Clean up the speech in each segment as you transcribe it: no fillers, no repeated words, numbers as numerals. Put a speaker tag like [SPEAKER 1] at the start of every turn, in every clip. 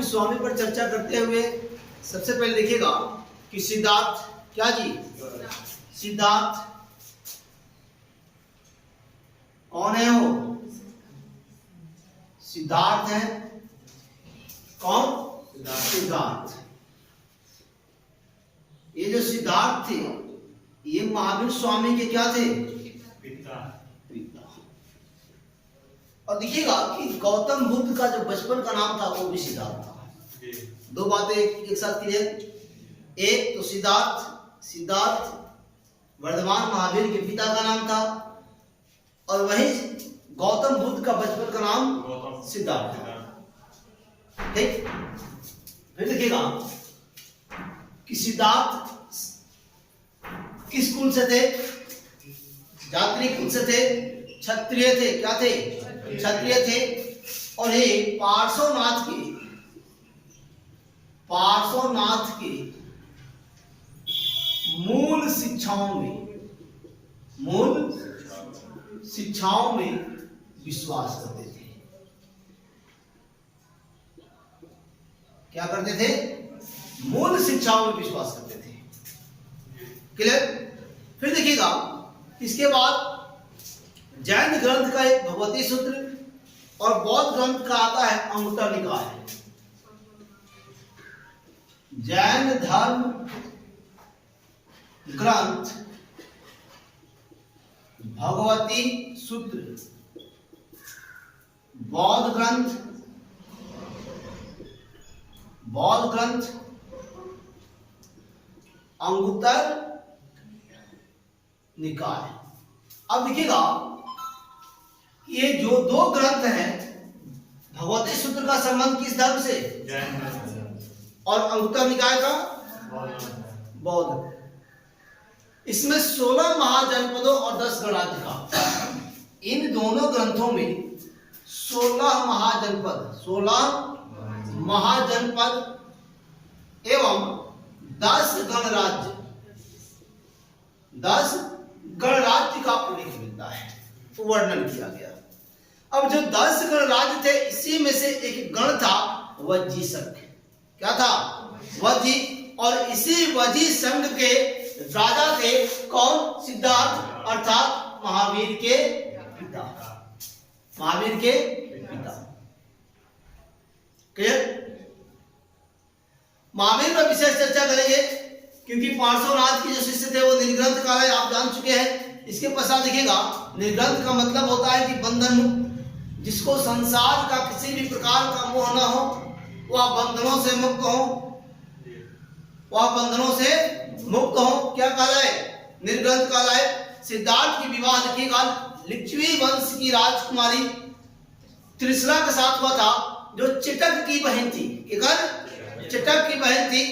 [SPEAKER 1] स्वामी पर चर्चा करते हुए सबसे पहले देखिएगा कि सिद्धार्थ क्या जी, सिद्धार्थ कौन है? वो सिद्धार्थ है। कौन? सिद्धार्थ। ये जो सिद्धार्थ थे ये महावीर स्वामी के क्या थे? पिता। और देखिएगा कि गौतम बुद्ध का जो बचपन का नाम था वो भी सिद्धार्थ था। दो बातें एक साथ क्लियर। एक तो सिद्धार्थ वर्धमान महावीर के पिता का नाम था, और वहीं गौतम बुद्ध का बचपन का नाम सिद्धार्थ था। ठीक। फिर देखिएगा कि सिद्धार्थ किस कुल से थे? जात्रि कुल से थे, क्षत्रिय थे। क्या थे? क्षत्रिय थे। और ये पार्श्वनाथ के मूल शिक्षाओं में विश्वास करते थे। क्या करते थे? मूल शिक्षाओं में विश्वास करते थे। क्लियर? फिर देखिएगा इसके बाद जैन ग्रंथ का एक भगवती सूत्र और बौद्ध ग्रंथ का आता है अंगुत्तर निकाय। जैन धर्म ग्रंथ भगवती सूत्र, बौद्ध ग्रंथ अंगुत्तर निकाय। अब देखिएगा ये जो दो ग्रंथ हैं, भगवती सूत्र का संबंध किस धर्म से? और अंगुत्तर निकाय का बौद्ध। इसमें 16 महाजनपदों और 10 गणराज्य का, इन दोनों ग्रंथों में 16 महाजनपद एवं 10 गणराज्य का उल्लेख मिलता है, वर्णन किया गया। अब जो 10 गणराज्य थे इसी में से एक गण था वज्जी संघ। क्या था? वज्जी। और इसी वज्जी संघ के राजा थे कौन? सिद्धार्थ, अर्थात महावीर के पिता। क्लियर? महावीर पर विशेष चर्चा करेंगे क्योंकि पार्श्वनाथ के जो शिष्य थे वो निर्ग्रंथ काल है, आप जान चुके हैं। इसके पश्चात देखिएगा निर्ग्रंथ का मतलब होता है कि बंधन मुक्त, जिसको संसार का किसी भी प्रकार का मोह न हो, वह बंधनों से मुक्त हो। क्या कहलाए? निर्ग्रंथ कहलाए। सिद्धार्थ की विवाह देखिएगा लिच्छवी वंश की राजकुमारी त्रिशला के साथ हुआ था, जो चिटक की बहन थी। चिटक की बहन थी,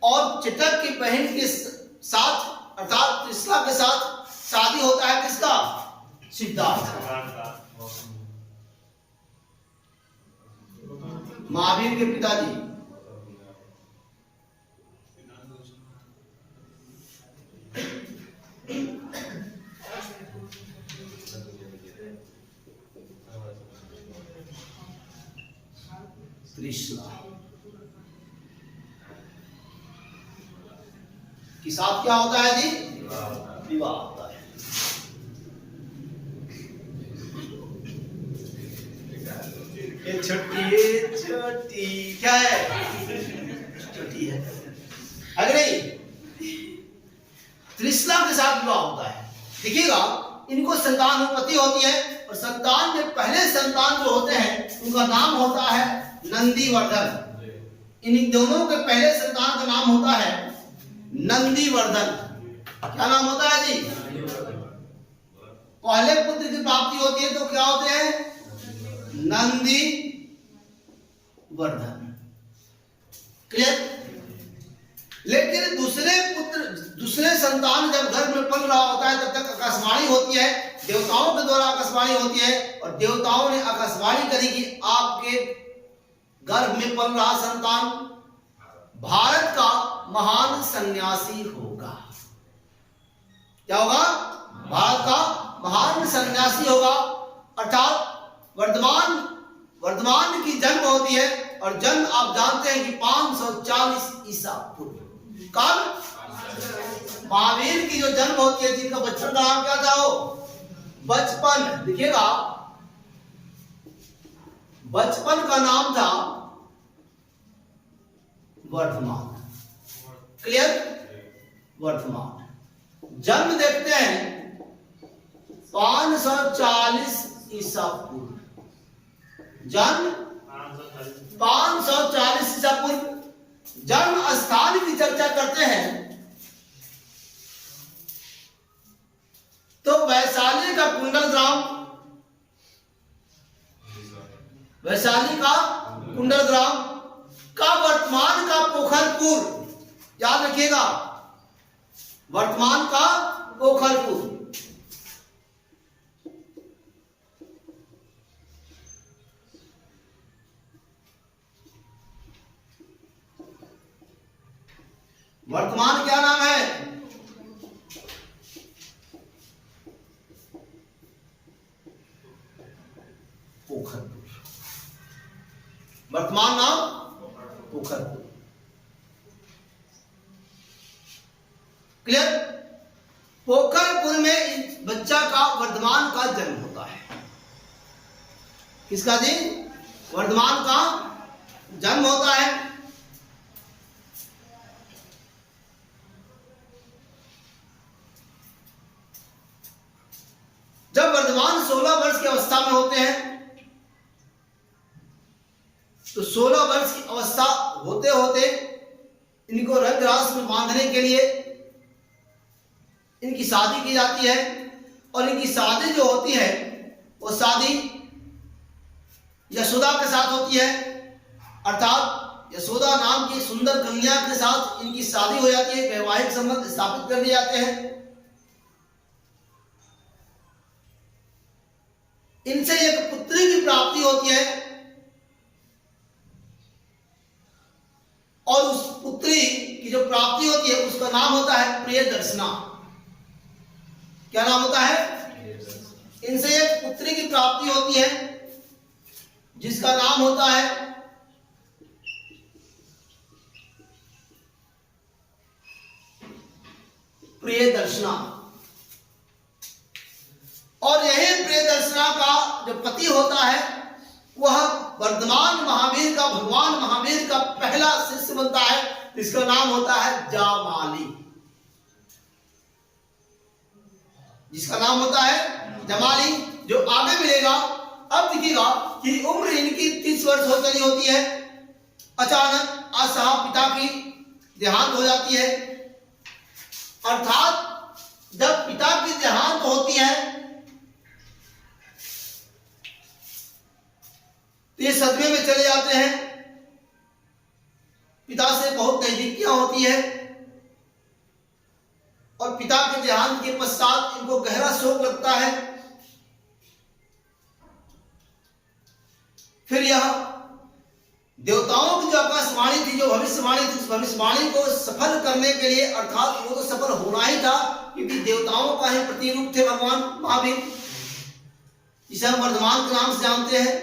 [SPEAKER 1] और चिटक की बहन के साथ अर्थात त्रिशला के साथ शादी होता है किसका? सिद्धार्थ। महावीर के पिताजी। त्रिशला के साथ क्या होता है जी? विवाह होता है। ये छोटी क्या है? छोटी है, अगर नहीं त्रिशला के साथ विवाह होता है। देखिएगा इनको संतान उत्पत्ति होती है, और संतान में पहले संतान जो होते हैं उनका नाम होता है नंदीवर्धन। इन दोनों के पहले संतान का नाम होता है नंदीवर्धन। क्या नाम होता है जी? पहले पुत्र की प्राप्ति होती है तो क्या होते हैं? नंदीवर्धन। क्लियर? लेकिन दूसरे संतान जब गर्भ में पल रहा होता है तब तक आकाशवाणी होती है, देवताओं के द्वारा आकाशवाणी होती है, और देवताओं ने आकाशवाणी करी कि आपके गर्भ में पल रहा संतान भारत का महान सन्यासी होगा। क्या होगा? भारत का महान सन्यासी होगा। अर्थात वर्धमान की जन्म होती है और जन्म आप जानते हैं कि 540 ईसा पूर्व। कब? महावीर की जो जन्म होती है, जिनका बचपन का नाम क्या था? वो बचपन, देखिएगा, बचपन का नाम था वर्धमान। क्लियर? वर्धमान। जन्म देखते हैं 540 ईसा पूर्व। जन्म 540 ईसा पूर्व। जन्म स्थान की चर्चा करते हैं तो वैशाली का कुंडल ग्राम, वैशाली का कुंडल ग्राम का वर्तमान का पोखरपुर, याद रखिएगा, वर्तमान का पोखरपुर। वर्तमान क्या नाम है? पोखरपुर। वर्तमान नाम पोखरपुर। क्लियर? पोखरपुर में बच्चा का वर्धमान का जन्म होता है। किसका जी? वर्धमान का जन्म होता है। जब वर्धमान 16 वर्ष की अवस्था में होते हैं तो 16 वर्ष की अवस्था होते होते इनको रंगरास में बांधने के लिए इनकी शादी की जाती है। और इनकी शादी जो होती है वो शादी यशोदा के साथ होती है, अर्थात यशोदा नाम की सुंदर कन्या के साथ इनकी शादी हो जाती है। वैवाहिक संबंध स्थापित कर दिए जाते हैं। इनसे एक पुत्री की प्राप्ति होती है और उस पुत्री की जो प्राप्ति होती है उसका नाम होता है प्रियदर्शना। क्या नाम होता है? इनसे एक पुत्री की प्राप्ति होती है जिसका नाम होता है प्रियदर्शना। और यही प्रियदर्शना का जो पति होता है वह वर्धमान महावीर का, भगवान महावीर का पहला शिष्य बनता है, जिसका नाम होता है जामाली। जिसका नाम होता है जमाली, जो आगे मिलेगा। अब देखिएगा कि उम्र इनकी 30 वर्ष हो चली होती है। अचानक असहा पिता की देहांत हो जाती है। अर्थात जब पिता की देहांत होती है तो ये सदमे में चले जाते हैं। पिता से बहुत नजदीकियां होती है और पिता के देहांत के पश्चात इनको गहरा शोक लगता है। फिर यह देवताओं की जो आकाशवाणी थी, जो भविष्यवाणी थी, उस भविष्यवाणी को सफल करने के लिए, अर्थात वो तो सफल होना ही था क्योंकि देवताओं का ही प्रतिरूप थे भगवान महावीर, जिसे हम वर्धमान के नाम से जानते हैं।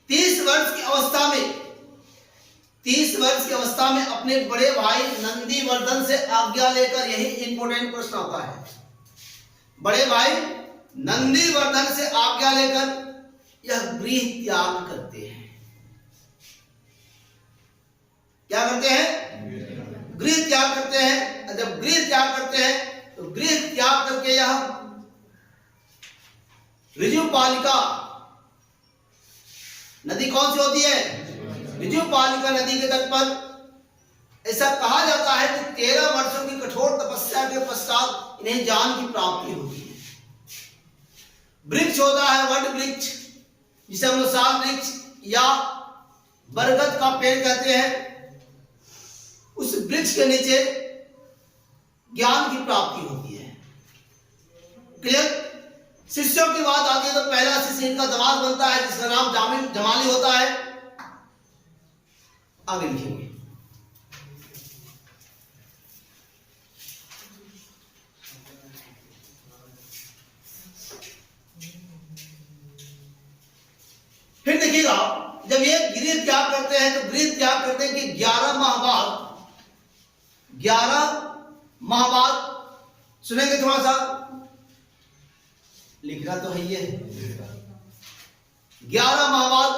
[SPEAKER 1] 30 वर्ष की अवस्था में 30 वर्ष की अवस्था में अपने बड़े भाई नंदीवर्धन से आज्ञा लेकर, यही इंपॉर्टेंट प्रश्न आता है, बड़े भाई नंदीवर्धन से आज्ञा लेकर यह गृह त्याग करते हैं। क्या करते हैं? गृह त्याग करते हैं। जब गृह त्याग करते हैं तो गृह त्याग करके यह ऋजुपालिका नदी, कौन सी होती है? ऋजुपालिका नदी के तट पर, ऐसा कहा जाता है कि 13 वर्षों की कठोर तपस्या के पश्चात इन्हें ज्ञान की प्राप्ति होती है। वृक्ष होता है वट वृक्ष, जिसे हम साल वृक्ष या बरगद का पेड़ कहते हैं। उस वृक्ष के नीचे ज्ञान की प्राप्ति होती है। क्लियर? शिष्यों की बात आती है तो पहला शिष्य इनका दामाद बनता है, जिसका नाम जमाली होता है। आगे लिखेंगे। जब ये गृह त्याग करते हैं तो गृह त्याग करते हैं कि 11 माह बाद सुनेंगे थोड़ा सा, लिखना तो है ये 11 माह बाद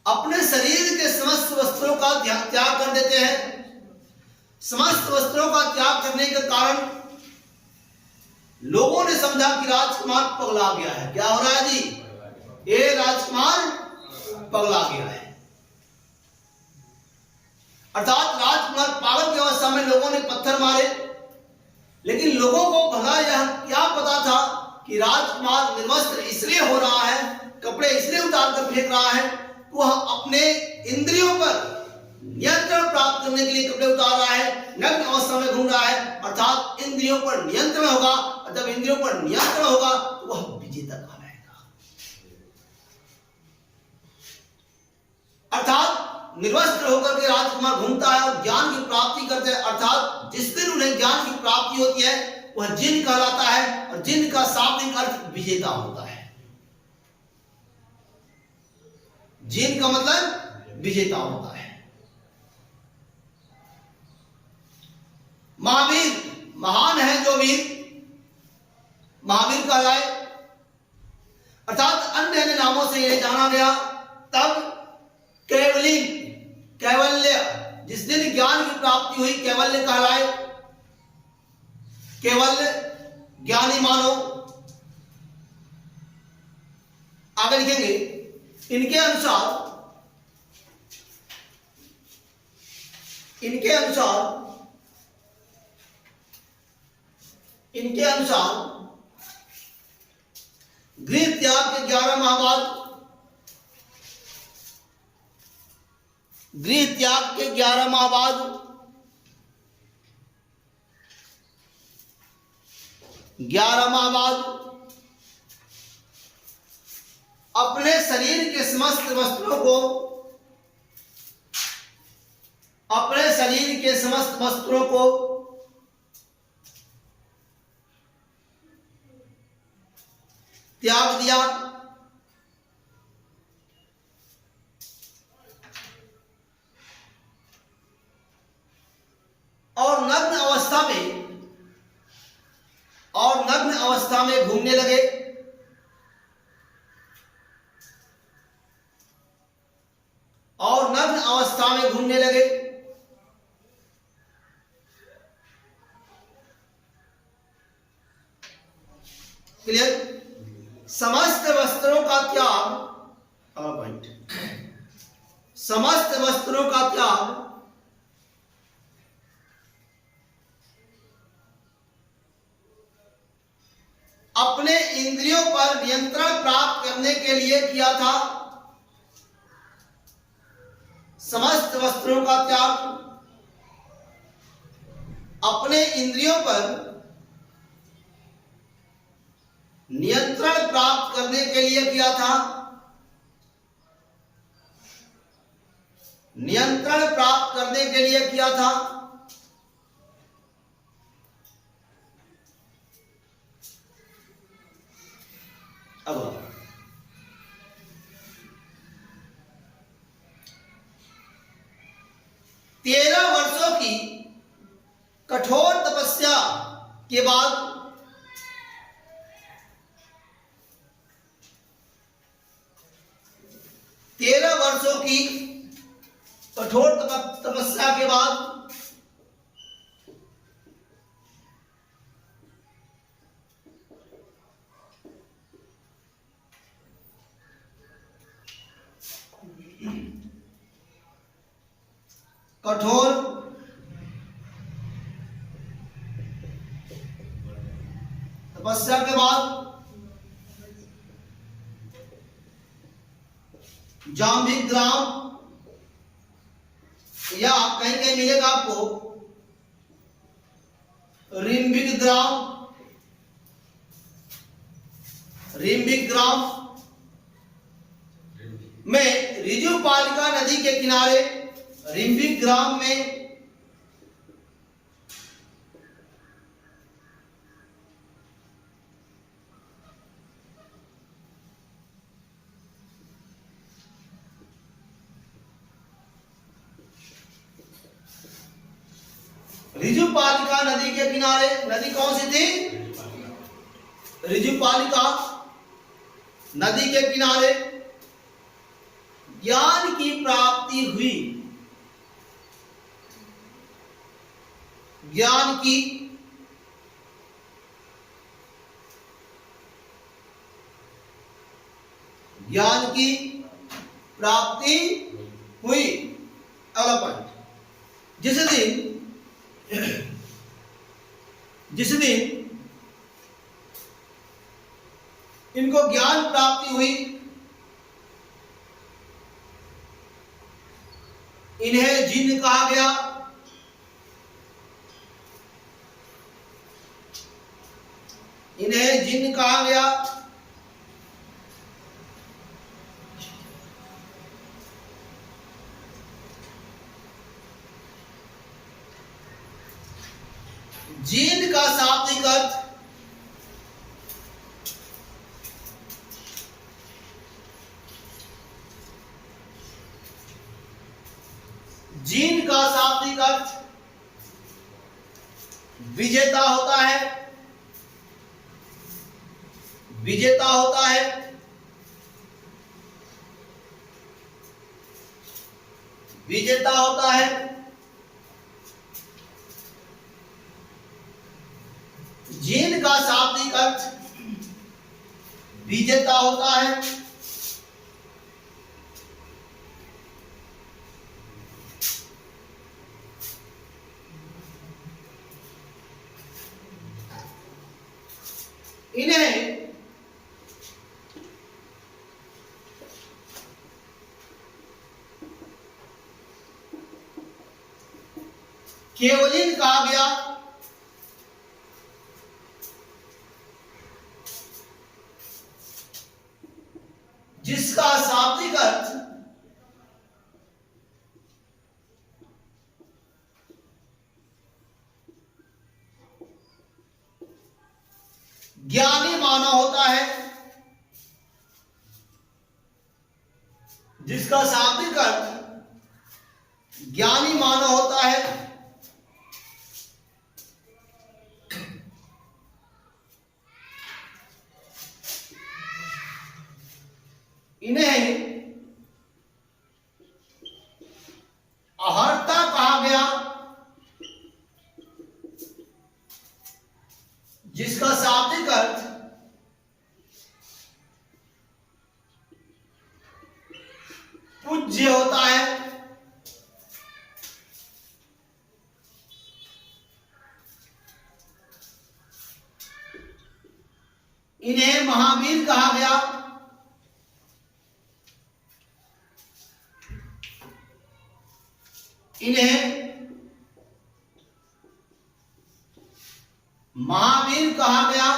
[SPEAKER 1] अपने शरीर के समस्त वस्त्रों का त्याग कर देते हैं। समस्त वस्त्रों का त्याग करने के कारण लोगों ने समझा कि राजकुमार पगला गया है। क्या हो रहा है जी? ये राजकुमार पगला गया है, अर्थात राजकुमार पागल की अवस्था में लोगों ने पत्थर मारे। लेकिन लोगों को भला यह क्या पता था कि राजकुमार निर्वस्त्र इसलिए हो रहा है, कपड़े इसलिए उतार कर फेंक रहा है, वह अपने इंद्रियों पर नियंत्रण प्राप्त करने के लिए कपड़े उतार रहा है, नग्न अवस्था में घूम रहा है, अर्थात इंद्रियों पर नियंत्रण होगा। और जब इंद्रियों पर नियंत्रण होगा तो वह विजेता कहलाएगा। अर्थात निर्वस्त्र होकर के राजकुमार घूमता है और ज्ञान की प्राप्ति करते हैं, अर्थात जिस दिन उन्हें ज्ञान की प्राप्ति होती है वह जिन कहलाता है, और जिन का शाब्दिक अर्थ विजेता होता है। जिन का मतलब विजेता होता है। महावीर, महान है जो वीर, महावीर कहलाए, अर्थात अन्य अन्य नामों से यह जाना गया। तब कैवल्य, जिस दिन ज्ञान की प्राप्ति हुई, कैवल्य कहलाए। केवल्य ज्ञानी मानो। आगे लिखेंगे, इनके अनुसार गृह त्याग के 11 माह बाद, गृह त्याग के 11 माह बाद अपने शरीर के समस्त वस्त्रों को त्याग दिया। और नग्न अवस्था में घूमने लगे। क्लियर? समस्त वस्त्रों का त्याग, समस्त वस्त्रों का त्याग अपने इंद्रियों पर नियंत्रण प्राप्त करने के लिए किया था। समस्त वस्त्रों का त्याग अपने इंद्रियों पर नियंत्रण प्राप्त करने के लिए किया था। नियंत्रण प्राप्त करने के लिए किया था। अब 13 वर्षों की कठोर तपस्या के बाद 13 वर्षों की कठोर तपस्या के बाद कठोर तपस्या के बाद जाम्बिग्राम, या कहीं कहीं मिलेगा आपको रिम्बिग्राम में रिजुपालिका नदी के किनारे रिम्बिग्राम में ऋजुपालिका नदी के किनारे, नदी कौन सी थी? ऋजुपालिका नदी के किनारे ज्ञान की प्राप्ति हुई। ज्ञान की प्राप्ति हुई। अगला पॉइंट, जिस दिन इनको ज्ञान प्राप्ति हुई, इन्हें जिन कहा गया। इन्हें जिन कहा गया। जिन का शाब्दिक अर्थ विजेता होता है। विजेता होता है। विजेता होता है। जिन का शाब्दिक अर्थ विजेता होता है। इन्हें केवलिन कहा गया। जिसका शाब्दिक अर्थ ज्ञानी मानव होता है। जिसका शाब्दिक अर्थ ज्ञानी मानव होता है। इन्हें अहर्ता कहा गया। जिसका शाब्दिक अर्थ पूज्य होता है। इन्हें महावीर कहा गया। इन्हें महावीर कहा गया।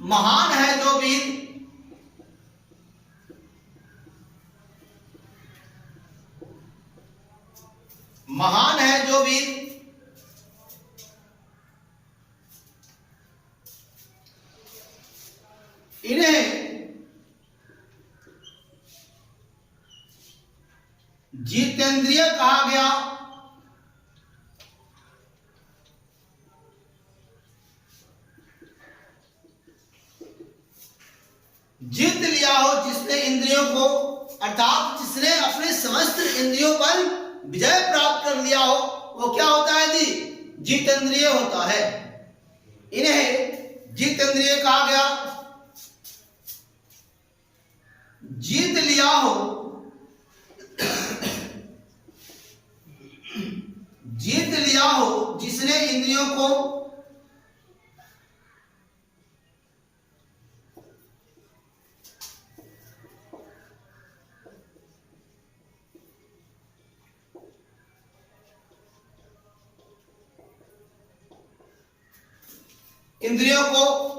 [SPEAKER 1] महान है जो वीर महान है जो वीर इन्हें जितेंद्रिय कहा गया। जीत लिया हो जिसने इंद्रियों को, अर्थात जिसने अपने समस्त इंद्रियों पर विजय प्राप्त कर लिया हो, वो क्या होता है जी? जितेंद्रिय होता है। इन्हें जितेंद्रिय कहा गया। जीत लिया हो, जीत लिया हो जिसने इंद्रियों को इंद्रियों को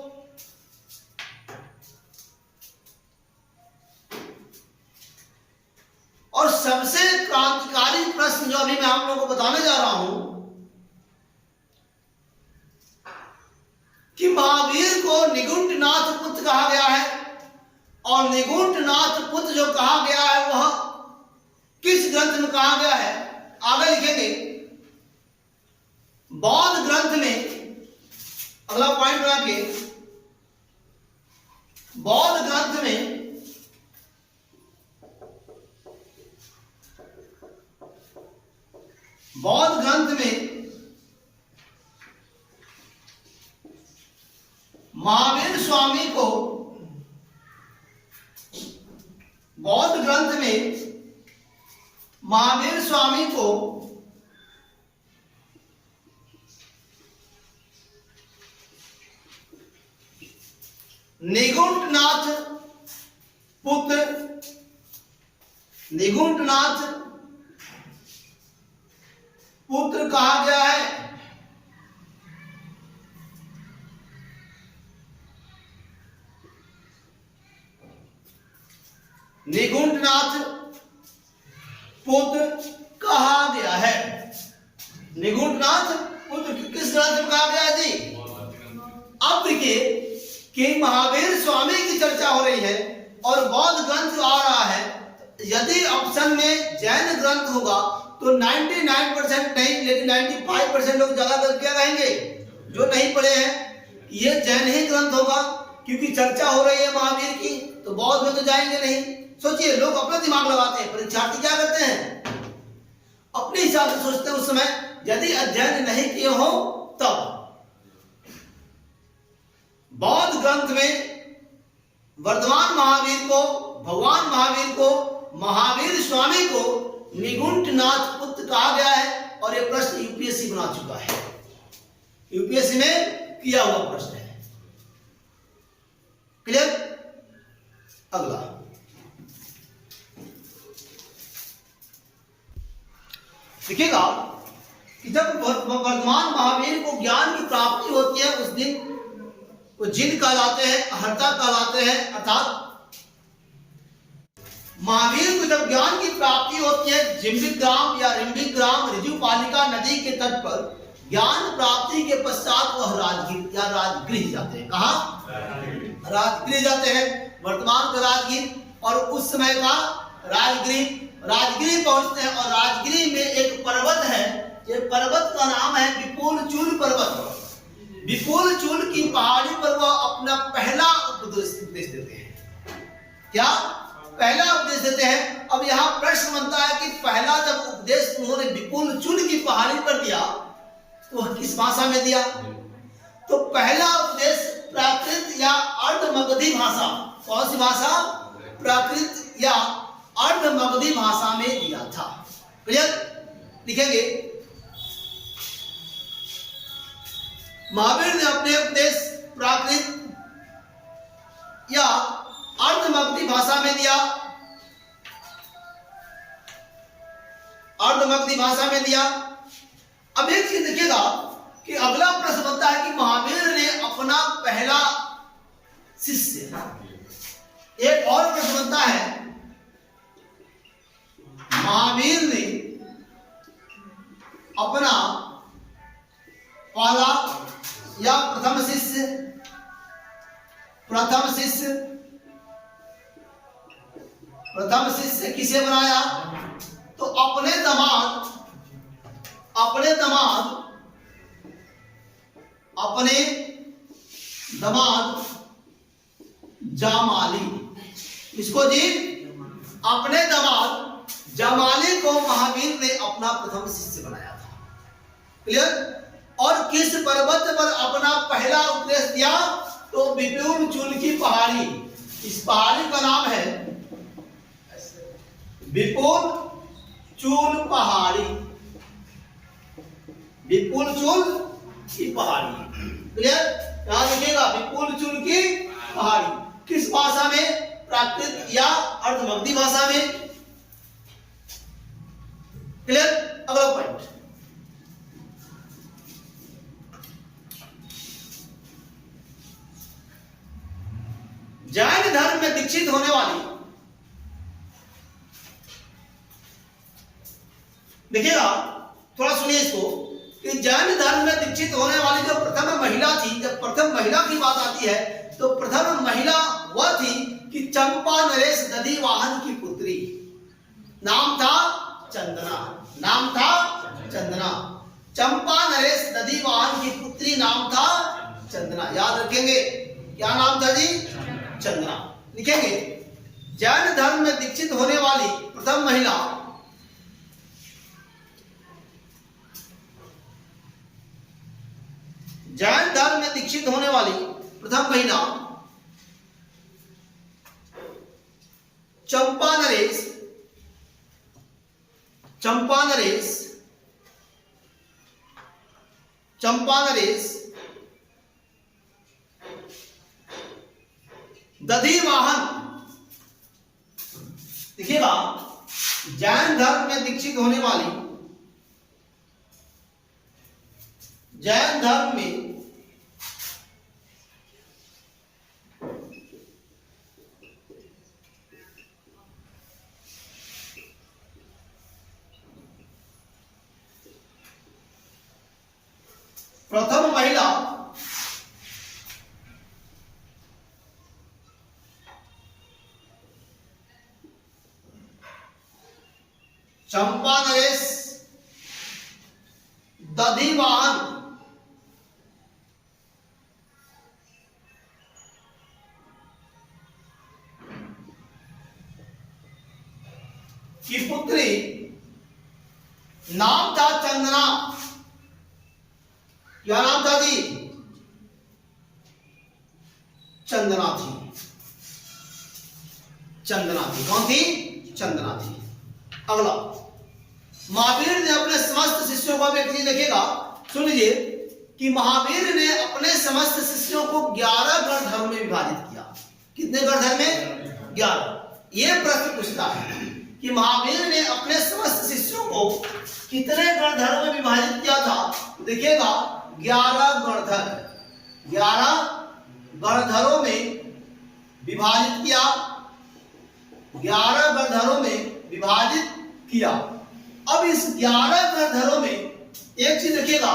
[SPEAKER 1] और सबसे क्रांतिकारी प्रश्न जो अभी मैं आप लोगों को बताने जा रहा हूं कि महावीर को निकुंठनाथ पुत्र कहा गया है और निगुंठनाथ पुत्र जो कहा गया है वह किस ग्रंथ में कहा गया है? आगे लिखेंगे बौद्ध ग्रंथ में। अगला पॉइंट बना के, बौद्ध ग्रंथ में महावीर स्वामी को, बौद्ध ग्रंथ में महावीर स्वामी को निगुंठनाथ पुत्र कहा गया है। निगुंठनाथ पुत्र कहा गया है। निगुंठनाथ पुत्र किस ग्रंथ में कहा गया है जी? अब देखिए कि महावीर स्वामी की चर्चा हो रही है और बौद्ध ग्रंथ आ रहा है। यदि ऑप्शन में जैन ग्रंथ होगा तो 99% नहीं, लेकिन 95% लोग ज्यादातर क्या कहेंगे जो नहीं पढ़े हैं ये जैन ही ग्रंथ होगा, क्योंकि चर्चा हो रही है महावीर की, तो बौद्ध में तो जाएंगे नहीं। सोचिए, लोग अपना दिमाग लगाते हैं, परीक्षार्थी क्या करते हैं अपने हिसाब से सोचते हैं। उस समय यदि अध्ययन नहीं किए हो तब बौद्ध ग्रंथ में वर्धमान महावीर को, भगवान महावीर को, महावीर स्वामी को निगुंठनाथ पुत्र कहा गया है। और यह प्रश्न यूपीएससी बना चुका है, यूपीएससी में किया हुआ प्रश्न है। क्लियर? अगला देखिएगा कि जब वर्धमान महावीर को ज्ञान की प्राप्ति होती है उस दिन वो जिन कहलाते हैं, हर्ता कहलाते हैं। अर्थात महावीर को जब ज्ञान की प्राप्ति होती है जिम्बिक ग्राम या रिम्बिक ग्राम ऋजुपालिका नदी के तट पर, ज्ञान प्राप्ति के पश्चात वह राजगीर या राजगृह जाते हैं। कहा? राजगृह जाते हैं, वर्तमान का राजगीर। और उस समय का राजगृह पहुंचते हैं और राजगृह में एक पर्वत है, ये पर्वत का नाम है विपुल चूल पर्वत। विपुल चूल की पहाड़ी पर वह अपना पहला उपदेश देते हैं। क्या? पहला उपदेश देते हैं। अब यहाँ प्रश्न बनता है कि पहला जब उपदेश उन्होंने विपुल चूल की पहाड़ी पर दिया तो किस भाषा में दिया? तो पहला उपदेश प्राकृत या अर्धमगधी भाषा, कौन सी भाषा? प्राकृत या अर्धमगधी भाषा में दिया था। क्लियर? लिखेंगे महावीर ने अपने उपदेश प्राकृत या अर्धमगधी भाषा में दिया, अर्धमगधी भाषा में दिया। अब एक चीज देखिएगा कि अगला प्रश्न बनता है कि महावीर ने अपना पहला शिष्य, एक और प्रश्न बनता है महावीर ने अपना पहला या प्रथम शिष्य किसे बनाया? तो अपने दमाद जामाली, इसको जी अपने दमाद जामाली को महावीर ने अपना प्रथम शिष्य बनाया था। क्लियर? और किस पर्वत पर अपना पहला उपदेश दिया? तो विपुल चूल की पहाड़ी, इस पहाड़ी का नाम है विपुल चूल पहाड़ी, विपुल चूल की पहाड़ी। क्लियर? यहां देखिएगा विपुल चूल की पहाड़ी किस भाषा में? प्राकृत या अर्धमगधी भाषा में। क्लियर? अगला पॉइंट, जैन धर्म में दीक्षित होने वाली, देखिएगा थोड़ा सुनिए इसको, कि जैन धर्म में दीक्षित होने वाली जो प्रथम महिला थी, जब प्रथम महिला महिला की बात आती है तो प्रथम महिला वह थी कि चंपा नरेश दधिवाहन की पुत्री, नाम था चंदना, नाम था चंदना। चंपा नरेश दधिवाहन की पुत्री, नाम था चंदना। याद रखेंगे, क्या नाम था जी? चंदना। लिखेंगे जैन धर्म में दीक्षित होने वाली प्रथम महिला, जैन धर्म में दीक्षित होने वाली प्रथम महिला चंपा नरेश, चंपा नरेश, चंपा नरेश दधिवाहन। देखिएगा, जैन धर्म में दीक्षित होने वाली, जैन धर्म में प्रथम महिला चंपा नरेश दधिवाहन की पुत्री, नाम था चंदना। क्या नाम था जी? चंदना थी, चंदना थी। कौन थी? चंदना थी। अगला, महावीर ने अपने समस्त शिष्यों को, एक चीज देखिएगा, सुन लीजिए कि महावीर ने अपने समस्त शिष्यों को 11 गणधर्म में विभाजित किया। कितने गणधर्म में? 11। यह प्रश्न पूछता है कि महावीर ने अपने समस्त शिष्यों को कितने गणधर्म में विभाजित किया था? देखिएगा, 11 गणधर, 11 गणधरों में विभाजित किया, 11 गणधरों में विभाजित किया। अब इस 11 गणधरों में एक चीज देखिएगा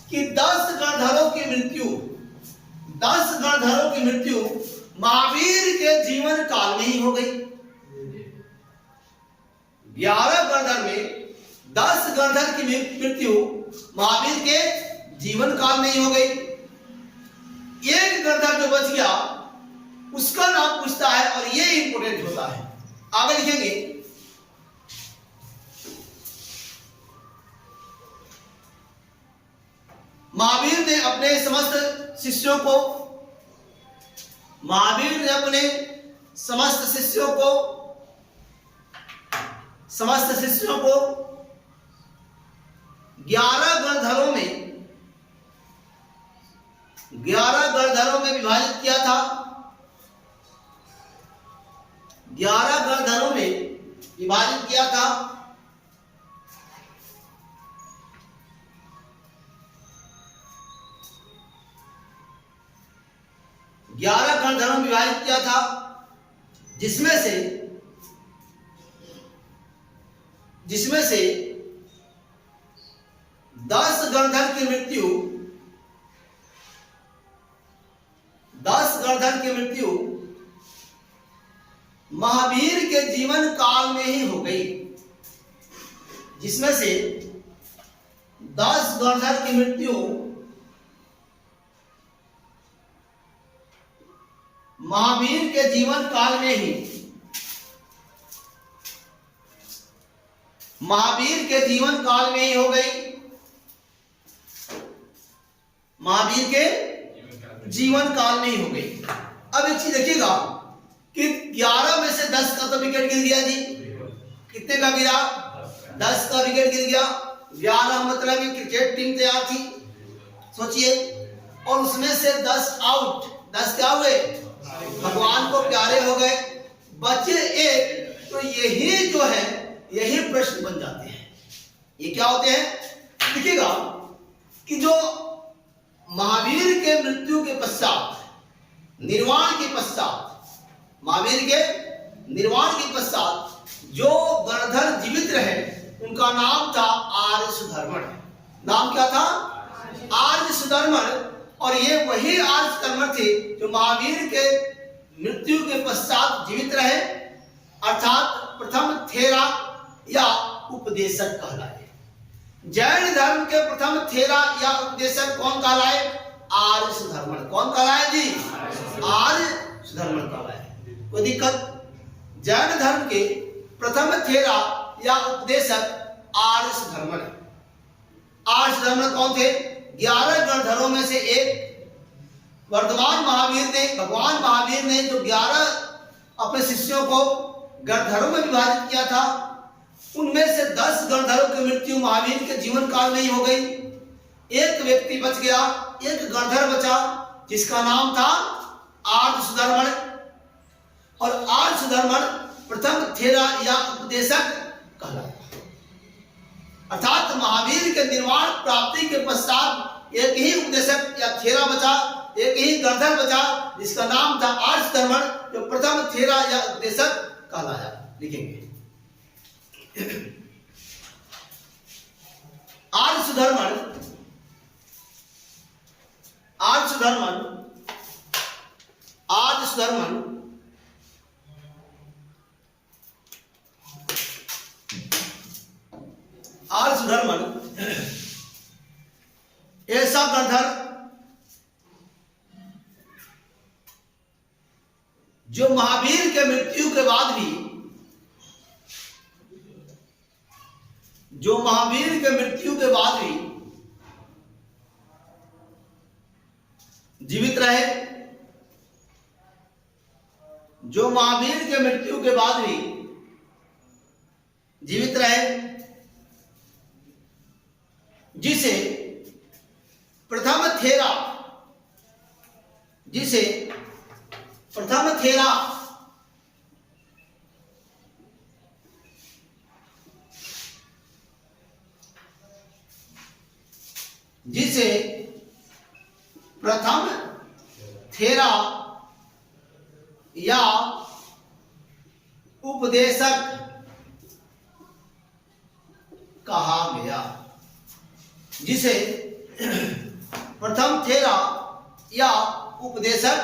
[SPEAKER 1] कि 10 गणधरों की मृत्यु, 10 गणधरों की मृत्यु महावीर के जीवन काल में ही हो गई। 11 गणधर में 10 गणधर की मृत्यु महावीर के जीवन काल में ही हो गई। एक गणधर जो बच गया उसका नाम पूछता है और ये इंपोर्टेंट होता है। आगे लिखेंगे, महावीर ने अपने समस्त शिष्यों को, महावीर ने अपने समस्त शिष्यों को, समस्त शिष्यों को 11 गणधरों में, 11 गणधरों में विभाजित किया था। 11 गणधरों में विभाजित किया था। ग्यारह गणधरों में विभाजित किया था, जिसमें से 10 गणधर की मृत्यु, 10 गणधर की मृत्यु महावीर के जीवन काल में ही हो गई। जिसमें से 10 गणधर की मृत्यु महावीर के जीवन काल में ही, महावीर के जीवन काल में ही हो गई। महावीर के जीवन काल में ही हो गई। अब एक चीज देखिएगा कि 11 में से 10 का तो विकेट गिर गया जी। कितने का गिरा? 10 का विकेट गिर गया। 11 मतलब क्रिकेट टीम तैयार थी, सोचिए, और उसमें से 10 आउट, 10 क्या हुए? भगवान को प्यारे हो गए, बचे एक। तो यही जो है, यही प्रश्न बन जाते हैं। ये क्या होते हैं? देखिएगा कि जो महावीर के मृत्यु के पश्चात, निर्वाण के पश्चात, महावीर के निर्वाण के पश्चात जो गणधर जीवित रहे उनका नाम था आर्य सुधर्मन। नाम क्या था? आर्य सुधर्मन। और ये वही आर्य सुधर्मन धर्म थे जो महावीर के मृत्यु के पश्चात जीवित रहे, अर्थात प्रथम थेरा या उपदेशक कहलाए। जैन धर्म के प्रथम थेरा या उपदेशक कौन कहलाए? आर्य सुधर्मन। कौन कहलाए जी? आर्य सुधर्मन कहलाए। कोई दिक्कत? जैन धर्म के प्रथम थेरा या उपदेशक आर्य सुधर्मन। आर्य सुधर्मन कौन थे? 11 गणधरों में से एक। वर्तमान महावीर ने, भगवान महावीर ने जो 11 अपने शिष्यों को गणधरों में विभाजित किया था, उनमें से 10 गणधरों की मृत्यु महावीर के जीवन काल में ही हो गई। एक व्यक्ति बच गया, एक गणधर बचा, जिसका नाम था आर्य सुधर्मन। और आर्य सुधर्मन प्रथम थेरा या उपदेशक कहलाया। अर्थात महावीर के निर्वाण प्राप्ति के पश्चात एक ही उपदेशक या थेरा बचा, एक ही गणधर बचा, जिसका नाम था आर्य सुधर्मन, जो प्रथम थेरा या उपदेशक कहलाया। लिखेंगे आर्य सुधर्मन, आर्य सुधर्मन, आर्य सुधर्मन आर्य सुधर्मन ऐसा गणधर जो महावीर के मृत्यु के बाद भी, जो महावीर के मृत्यु के बाद भी जीवित रहे, जो महावीर के मृत्यु के बाद भी जीवित रहे, जिसे प्रथम थेरा, जिसे प्रथम थेरा जिसे प्रथम थेरा या उपदेशक कहा गया। जिसे प्रथम थेरा या उपदेशक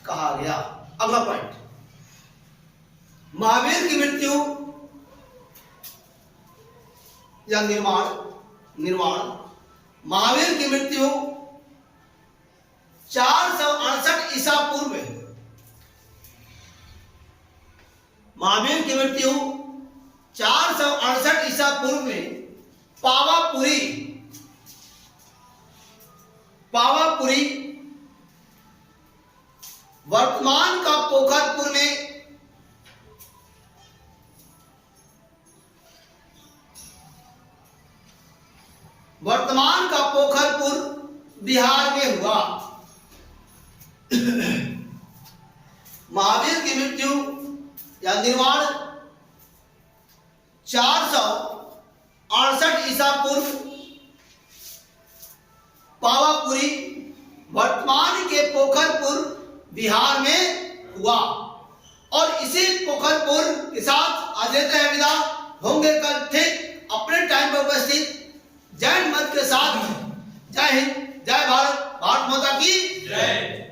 [SPEAKER 1] कहा गया। अगला पॉइंट, महावीर की मृत्यु या निर्वाण महावीर की मृत्यु 468 ईसा पूर्व में, महावीर की मृत्यु 468 ईसा पूर्व में पावापुरी वर्तमान का पोखरपुर में बिहार में हुआ। महावीर की मृत्यु या निर्वाण 468 ईसा पूर्व पावापुरी वर्तमान के पोखरपुर बिहार में हुआ। और इसी पोखरपुर के साथ आज लेते हैं विदा, होंगे कल ठीक अपने टाइम पर उपस्थित जैन मत के साथ। जय हिंद, जय भारत, भारत माता की जय।